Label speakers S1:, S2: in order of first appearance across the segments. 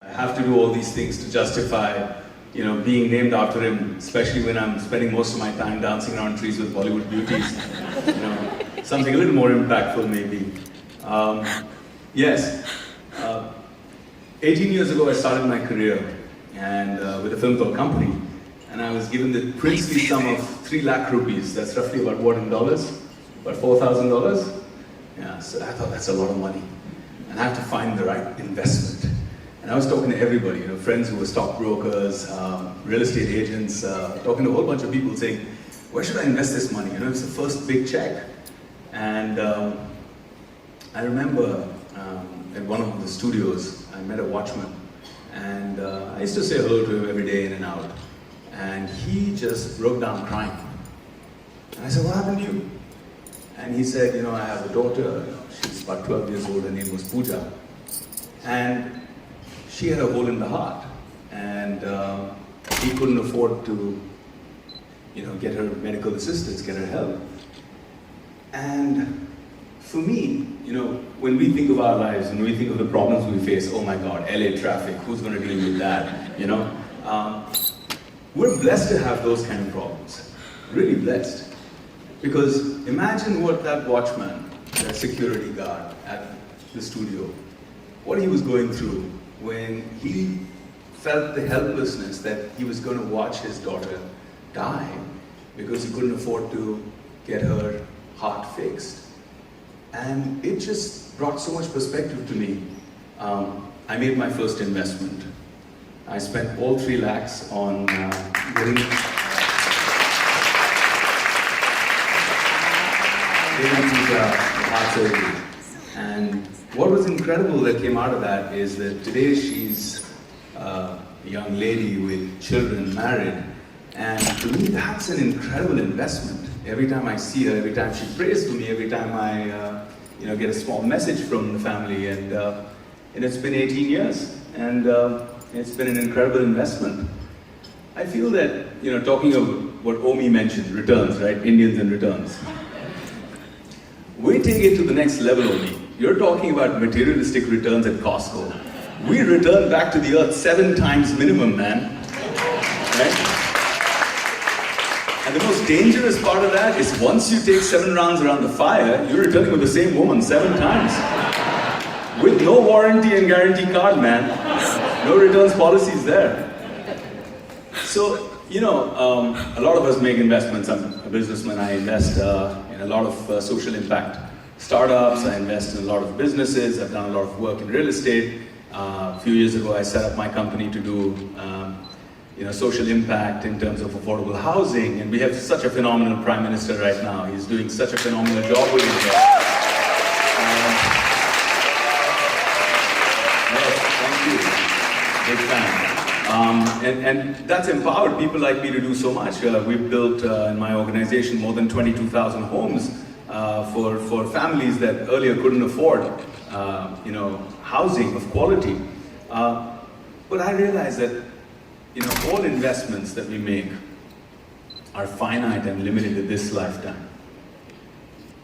S1: I have to do all these things to justify, being named after him, especially when I'm spending most of my time dancing around trees with Bollywood beauties. Something a little more impactful maybe. Yes, 18 years ago I started my career and with a film called Company, and I was given the princely sum of 3 lakh rupees. That's roughly about what in dollars? About $4,000? Yeah, so I thought that's a lot of money. And I have to find the right investment. And I was talking to everybody, friends who were stockbrokers, real estate agents, talking to a whole bunch of people saying, where should I invest this money? It's the first big check. And I remember at one of the studios, I met a watchman. And I used to say hello to him every day in and out. And he just broke down crying. And I said, what happened to you? And he said, I have a daughter, she's about 12 years old, her name was Pooja. And she had a hole in the heart. And he couldn't afford to, get her medical assistance, get her help. And for me, when we think of our lives and we think of the problems we face, oh my God, LA traffic, who's going to deal with that, we're blessed to have those kind of problems, really blessed. Because imagine what that watchman, that security guard at the studio, what he was going through when he felt the helplessness that he was going to watch his daughter die because he couldn't afford to get her heart fixed. And it just brought so much perspective to me. I made my first investment. I spent all 3 lakhs on getting heart surgery. And what was incredible that came out of that is that today she's a young lady with children, married. And to me, that's an incredible investment. Every time I see her, every time she prays for me, every time I get a small message from the family. And it's been 18 years. And it's been an incredible investment. I feel that, talking of what Omi mentioned, returns, right? Indians and returns. We take it to the next level, Omi. You're talking about materialistic returns at Costco. We return back to the earth 7 times minimum, man. Right? And the most dangerous part of that is once you take 7 rounds around the fire, you're returning with the same woman 7 times. With no warranty and guarantee card, man. No returns policies there. So, a lot of us make investments. I'm a businessman. I invest in a lot of social impact startups. I invest in a lot of businesses. I've done a lot of work in real estate. A few years ago, I set up my company to do social impact in terms of affordable housing. And we have such a phenomenal Prime Minister right now. He's doing such a phenomenal job with it. Thank you. Big fan. And that's empowered people like me to do so much. We've built in my organization more than 22,000 homes for families that earlier couldn't afford, housing of quality. But I realize that, all investments that we make are finite and limited to this lifetime.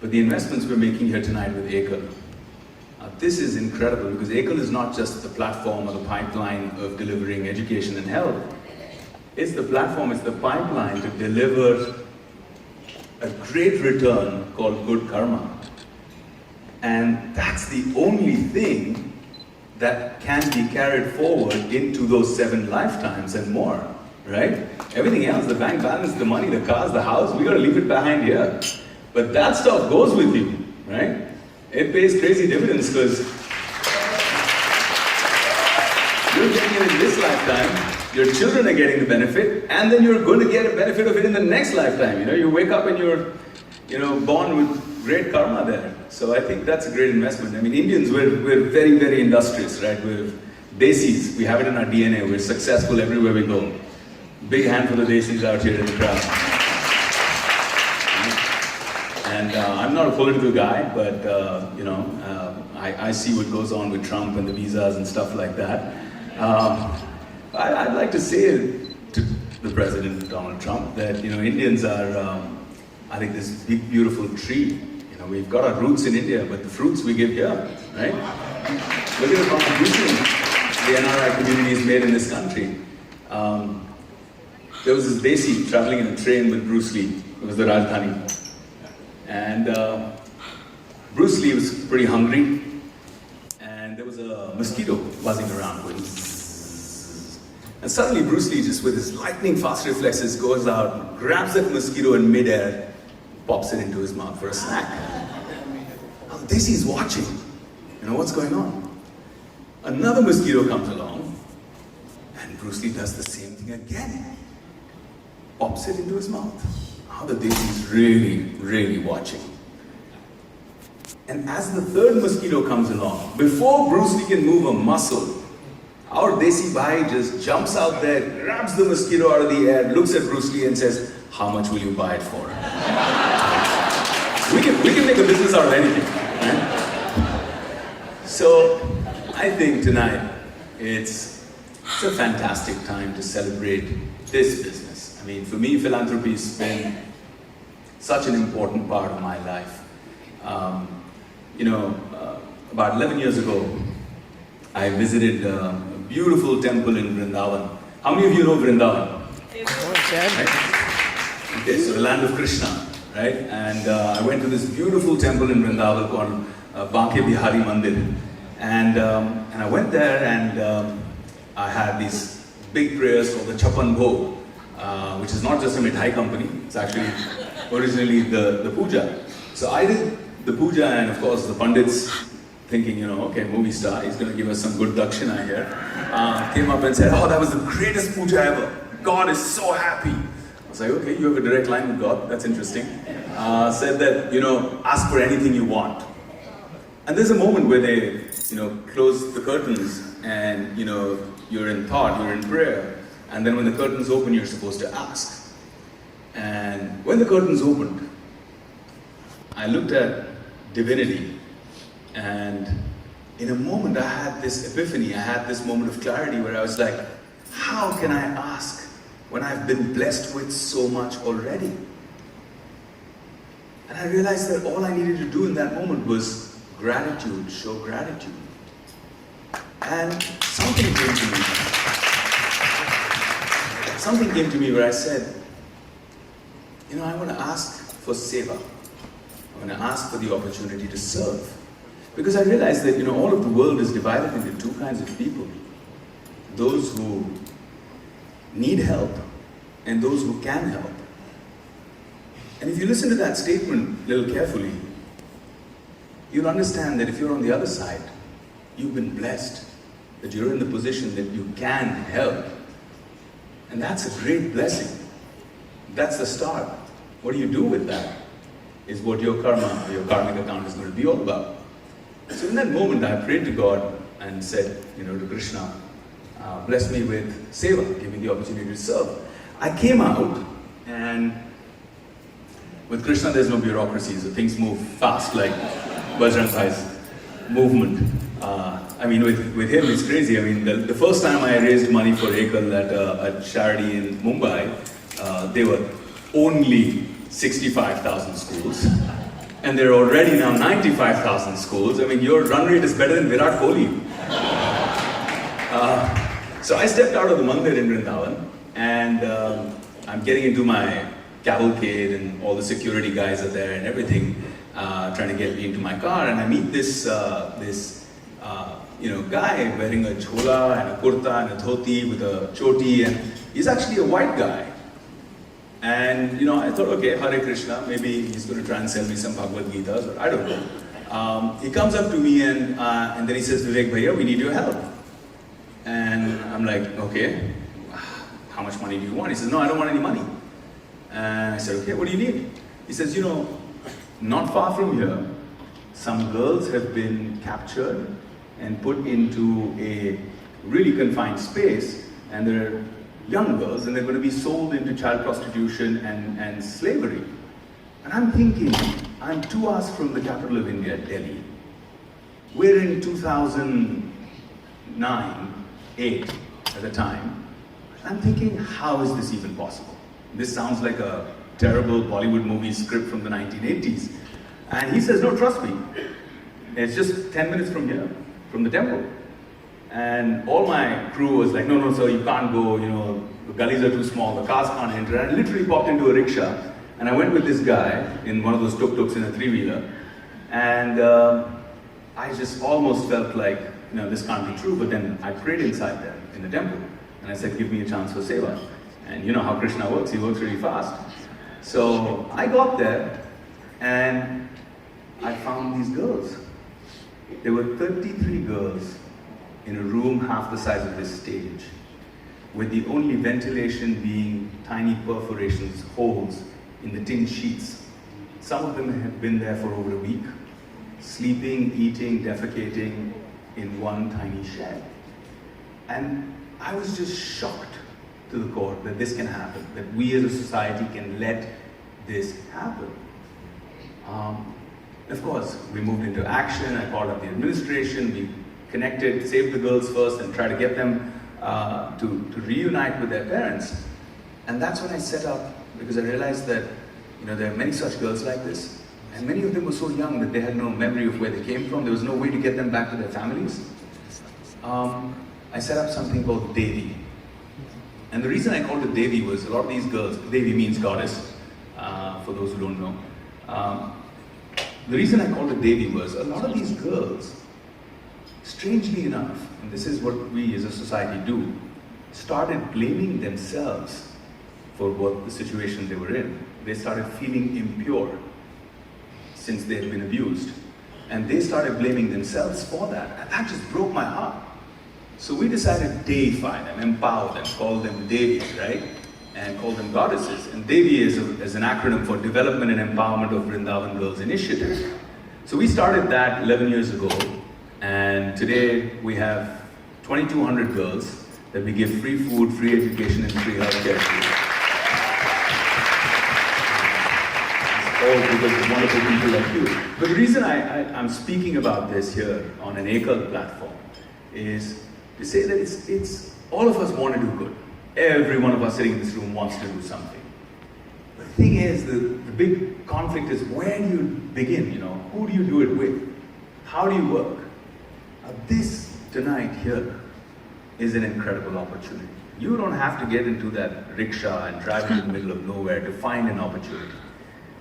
S1: But the investments we're making here tonight with Ekal, this is incredible because Ekal is not just the platform or the pipeline of delivering education and health. It's the platform, it's the pipeline to deliver a great return called good karma. And that's the only thing that can be carried forward into those 7 lifetimes and more, right? Everything else, the bank balance, the money, the cars, the house, we gotta leave it behind here. But that stuff goes with you, right? It pays crazy dividends because you're getting it in this lifetime, your children are getting the benefit, and then you're going to get a benefit of it in the next lifetime. You wake up and you're, born with great karma there. So I think that's a great investment. I mean, Indians, we're very, very industrious, right? We're desis, we have it in our DNA, we're successful everywhere we go. Big hand for the desis out here in the crowd. And I'm not a political guy, but I see what goes on with Trump and the visas and stuff like that. I'd like to say to the President, Donald Trump, that Indians are, I think, this big, beautiful tree. We've got our roots in India, but the fruits we give here, right? Look at the contribution. the NRI community is made in this country. There was this Desi traveling in a train with Bruce Lee. It was the Rajdhani. And Bruce Lee was pretty hungry. And there was a mosquito buzzing around going zzz. And suddenly Bruce Lee, just with his lightning fast reflexes, goes out, grabs that mosquito in midair, pops it into his mouth for a snack. Now the Desi is watching. You know what's going on? Another mosquito comes along, and Bruce Lee does the same thing again. Pops it into his mouth. Now the Desi is really, really watching. And as the third mosquito comes along, before Bruce Lee can move a muscle, our Desi bhai just jumps out there, grabs the mosquito out of the air, looks at Bruce Lee and says, "How much will you buy it for?" we can make a business out of anything. Right? So I think tonight it's a fantastic time to celebrate this business. I mean, for me, philanthropy has been such an important part of my life. About 11 years ago, I visited a beautiful temple in Vrindavan. How many of you know Vrindavan? Right? Okay, so the land of Krishna, right? And I went to this beautiful temple in Vrindavan called Banke Bihari Mandir. And I went there and I had these big prayers called the Chapan Bhog, which is not just a mithai company, it's actually originally the puja. So I did the puja, and of course the pandits, thinking, okay, movie star, he's going to give us some good dakshina here, came up and said, "Oh, that was the greatest puja ever. God is so happy." I was like, okay, you have a direct line with God, that's interesting. Said that, ask for anything you want. And there's a moment where they, close the curtains and, you're in thought, you're in prayer. And then when the curtains open, you're supposed to ask. And when the curtains opened, I looked at divinity, and in a moment I had this epiphany, I had this moment of clarity where I was like, how can I ask when I've been blessed with so much already? And I realized that all I needed to do in that moment was gratitude, show gratitude. And something came to me. Something came to me where I said, I want to ask for seva. I want to ask for the opportunity to serve. Because I realized that, all of the world is divided into two kinds of people. Those who need help and those who can help. And if you listen to that statement a little carefully, you'll understand that if you're on the other side, you've been blessed, that you're in the position that you can help. And that's a great blessing. That's the start. What do you do with that is what your karma, or your karmic account is going to be all about. So in that moment, I prayed to God and said, to Krishna, bless me with seva, give me the opportunity to serve. I came out, and with Krishna there's no bureaucracy, so things move fast, like Bajrang Bhai's movement. With him it's crazy. The first time I raised money for Ekal at a charity in Mumbai, they were only 65,000 schools. And there are already now 95,000 schools. Your run rate is better than Virat Kohli. So I stepped out of the mandir in Vrindavan, and I'm getting into my cavalcade, and all the security guys are there and everything, trying to get me into my car. And I meet this guy wearing a chola and a kurta and a dhoti with a choti, and he's actually a white guy. And I thought, okay, Hare Krishna, maybe he's going to try and sell me some Bhagavad Gita, or I don't know. He comes up to me and then he says, "Vivek Bhaiya, we need your help." And I'm like, okay, how much money do you want? He says, "No, I don't want any money." And I said, okay, what do you need? He says, not far from here, some girls have been captured and put into a really confined space, and they're young girls, and they're going to be sold into child prostitution and slavery. And I'm thinking, I'm 2 hours from the capital of India, Delhi. We're in 2009, 8 at the time. I'm thinking, how is this even possible? This sounds like a terrible Bollywood movie script from the 1980s. And he says, no, trust me. It's just 10 minutes from here, from the temple. And all my crew was like, no, no, sir, you can't go, you know, the gullies are too small, the cars can't enter. And I literally popped into a rickshaw, and I went with this guy in one of those tuk-tuks in a three-wheeler. And I just almost felt like, you know, this can't be true, but then I prayed inside there in the temple. And I said, give me a chance for seva. And you know how Krishna works, he works really fast. So I got there, and I found these girls. There were 33 girls in a room half the size of this stage, with the only ventilation being tiny perforations, holes in the tin sheets. Some of them had been there for over a week, sleeping, eating, defecating in one tiny shed. And I was just shocked to the core that this can happen, that we as a society can let this happen. Of course, we moved into action. I called up the administration, we connected, saved the girls first, and tried to get them to reunite with their parents. And that's when I set up, because I realized that, you know, there are many such girls like this, and many of them were so young that they had no memory of where they came from. There was no way to get them back to their families. I set up something called Devi. And the reason I called it Devi was a lot of these girls, Devi means goddess, for those who don't know. The reason I called it Devi was a lot of these girls, strangely enough, and this is what we as a society do, started blaming themselves for what the situation they were in. They started feeling impure since they had been abused. And they started blaming themselves for that. And that just broke my heart. So we decided to deify them, empower them, call them Devis, right? And call them goddesses. And Devi is an acronym for Development and Empowerment of Vrindavan Girls Initiative. So we started that 11 years ago. And today we have 2,200 girls that we give free food, free education, and free healthcare to. All because of wonderful people like you. But the reason I'm speaking about this here on an Ekal platform is to say that it's all of us want to do good. Every one of us sitting in this room wants to do something. But the thing is, the big conflict is, where do you begin, you know? Who do you do it with? How do you work? This tonight here is an incredible opportunity. You don't have to get into that rickshaw and drive in the middle of nowhere to find an opportunity.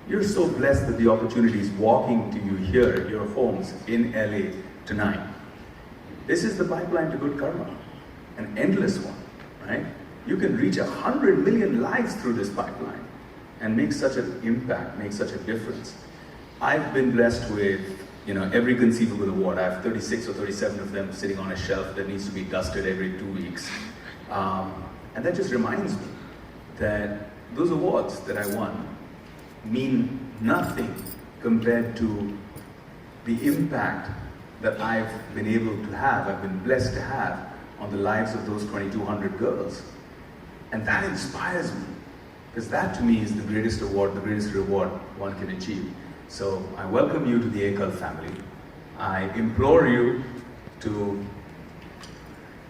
S1: You're so blessed that the opportunity is walking to you here at your homes in LA tonight. This is the pipeline to good karma, an endless one, right? You can reach 100 million lives through this pipeline and make such an impact, make such a difference. I've been blessed with, you know, every conceivable award. I have 36 or 37 of them sitting on a shelf that needs to be dusted every 2 weeks. And that just reminds me that those awards that I won mean nothing compared to the impact that I've been able to have, I've been blessed to have on the lives of those 2,200 girls. And that inspires me, because that to me is the greatest award, the greatest reward one can achieve. So I welcome you to the Ekal family. I implore you to,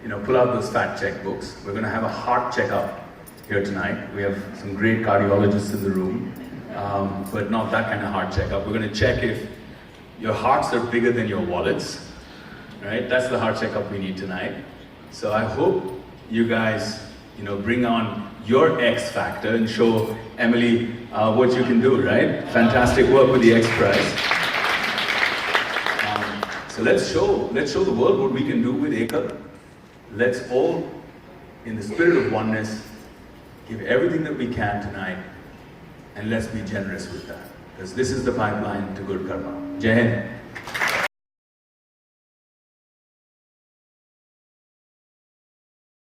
S1: you know, pull out those fat checkbooks. We're going to have a heart checkup here tonight. We have some great cardiologists in the room, but not that kind of heart checkup. We're going to check if your hearts are bigger than your wallets, right? That's the heart checkup we need tonight. So I hope you guys, you know, bring on your X factor and show Emily what you can do, right? Fantastic work with the X Prize. So let's show the world what we can do with Ekal. Let's all, in the spirit of oneness, give everything that we can tonight, and let's be generous with that, because this is the pipeline to good karma. Jai Hind.